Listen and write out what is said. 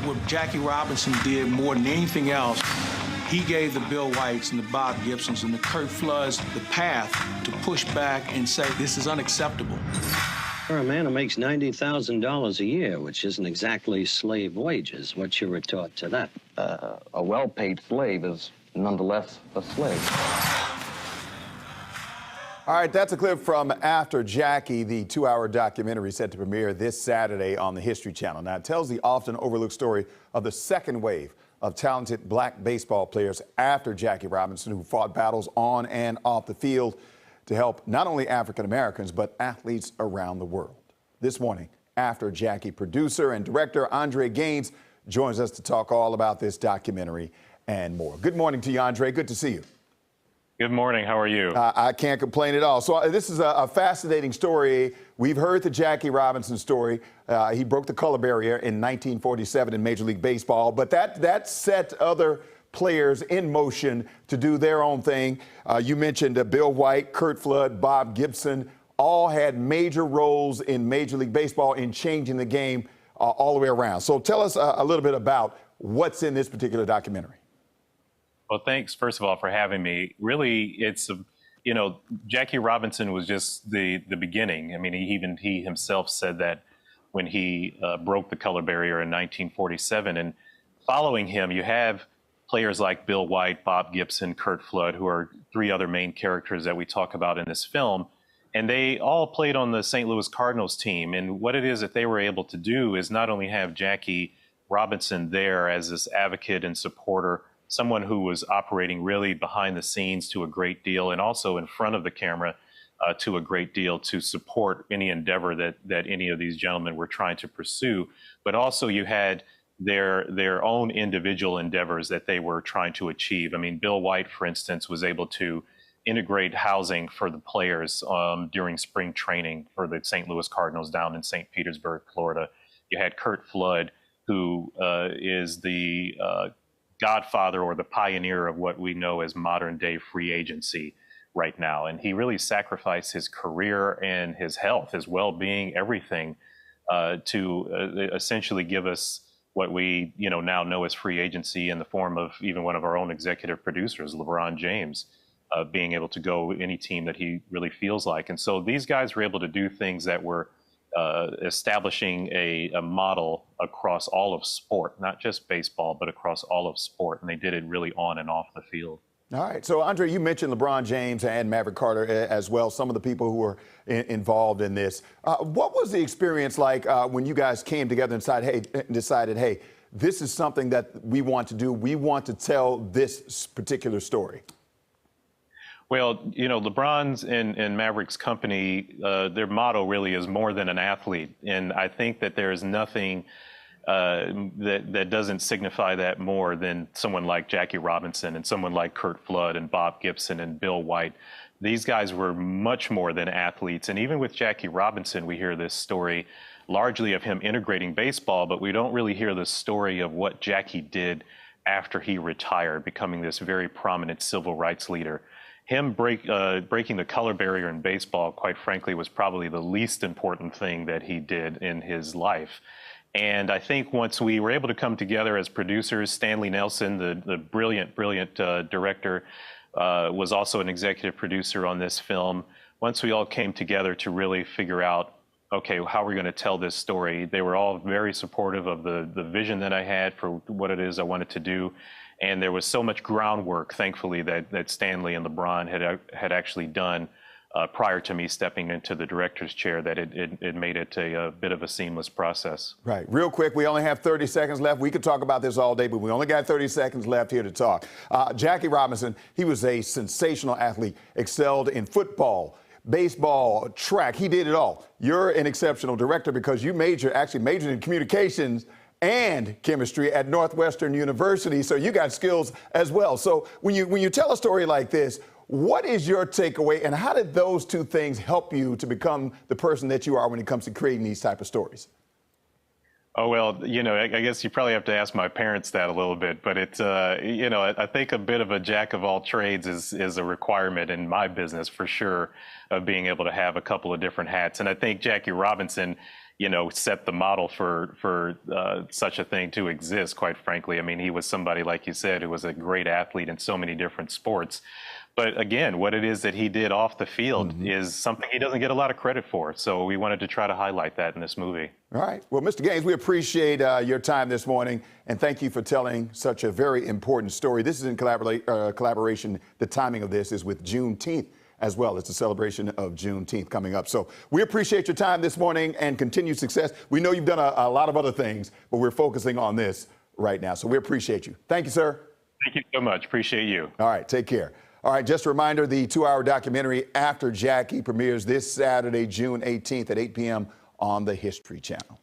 What Jackie Robinson did more than anything else, he gave the Bill Whites and the Bob Gibsons and the Curt Floods the path to push back and say, this is unacceptable. For a man who makes $90,000 a year, which isn't exactly slave wages, what's your retort to that? A well-paid slave is nonetheless a slave. All right, that's a clip from After Jackie, the 2-hour documentary set to premiere this Saturday on the History Channel. Now, it tells the often overlooked story of the second wave of talented black baseball players after Jackie Robinson, who fought battles on and off the field to help not only African Americans, but athletes around the world. This morning, After Jackie producer and director Andre Gaines joins us to talk all about this documentary and more. Good morning to you, Andre. Good to see you. Good morning. How are you? I can't complain at all. So this is a fascinating story. We've heard the Jackie Robinson story. He broke the color barrier in 1947 in Major League Baseball, but that set other players in motion to do their own thing. You mentioned Bill White, Curt Flood, Bob Gibson, all had major roles in Major League Baseball in changing the game all the way around. So tell us a little bit about what's in this particular documentary. Well, thanks, first of all, for having me. Really, Jackie Robinson was just the beginning. I mean, he himself said that when he broke the color barrier in 1947. And following him, you have players like Bill White, Bob Gibson, Curt Flood, who are three other main characters that we talk about in this film. And they all played on the St. Louis Cardinals team. And what it is that they were able to do is not only have Jackie Robinson there as this advocate and supporter, someone who was operating really behind the scenes to a great deal, and also in front of the camera to a great deal to support any endeavor that any of these gentlemen were trying to pursue. But also you had their own individual endeavors that they were trying to achieve. I mean, Bill White, for instance, was able to integrate housing for the players during spring training for the St. Louis Cardinals down in St. Petersburg, Florida. You had Curt Flood, who is the godfather or the pioneer of what we know as modern day free agency right now. And he really sacrificed his career and his health, his well-being, everything to essentially give us what we now know as free agency in the form of even one of our own executive producers, LeBron James, being able to go any team that he really feels like. And so these guys were able to do things that were establishing a model across all of sport, not just baseball, but across all of sport. And they did it really on and off the field. All right. So, Andre, you mentioned LeBron James and Maverick Carter as well, some of the people who were involved in this. What was the experience like when you guys came together and decided, hey, this is something that we want to do. We want to tell this particular story. Well, LeBron's and Maverick's company, their motto really is more than an athlete. And I think that there's nothing that doesn't signify that more than someone like Jackie Robinson and someone like Curt Flood and Bob Gibson and Bill White. These guys were much more than athletes. And even with Jackie Robinson, we hear this story largely of him integrating baseball, but we don't really hear the story of what Jackie did after he retired, becoming this very prominent civil rights leader. Him breaking the color barrier in baseball, quite frankly, was probably the least important thing that he did in his life. And I think once we were able to come together as producers, Stanley Nelson, the brilliant director, was also an executive producer on this film. Once we all came together to really figure out, okay, how are we going to tell this story? They were all very supportive of the vision that I had for what it is I wanted to do. And there was so much groundwork, thankfully, that Stanley and LeBron had actually done prior to me stepping into the director's chair, that it made it a bit of a seamless process. Right. Real quick, we only have 30 seconds left. We could talk about this all day, but we only got 30 seconds left here to talk. Jackie Robinson, he was a sensational athlete, excelled in football, baseball, track. He did it all. You're an exceptional director because you actually majored in communications and chemistry at Northwestern University, so you got skills as well. So when you tell a story like this, what is your takeaway, and how did those two things help you to become the person that you are when it comes to creating these type of stories? Oh, well, I guess you probably have to ask my parents that a little bit, but it's, I think a bit of a jack of all trades is a requirement in my business for sure, of being able to have a couple of different hats. And I think Jackie Robinson, set the model for such a thing to exist, quite frankly. I mean, he was somebody, like you said, who was a great athlete in so many different sports. But again, what it is that he did off the field is something he doesn't get a lot of credit for. So we wanted to try to highlight that in this movie. All right. Well, Mr. Gaines, we appreciate your time this morning, and thank you for telling such a very important story. This is in collaboration. The timing of this is with Juneteenth as well. It's a celebration of Juneteenth coming up. So we appreciate your time this morning and continued success. We know you've done a lot of other things, but we're focusing on this right now. So we appreciate you. Thank you, sir. Thank you so much. Appreciate you. All right. Take care. All right. Just a reminder, the 2-hour documentary After Jackie premieres this Saturday, June 18th at 8 p.m. on the History Channel.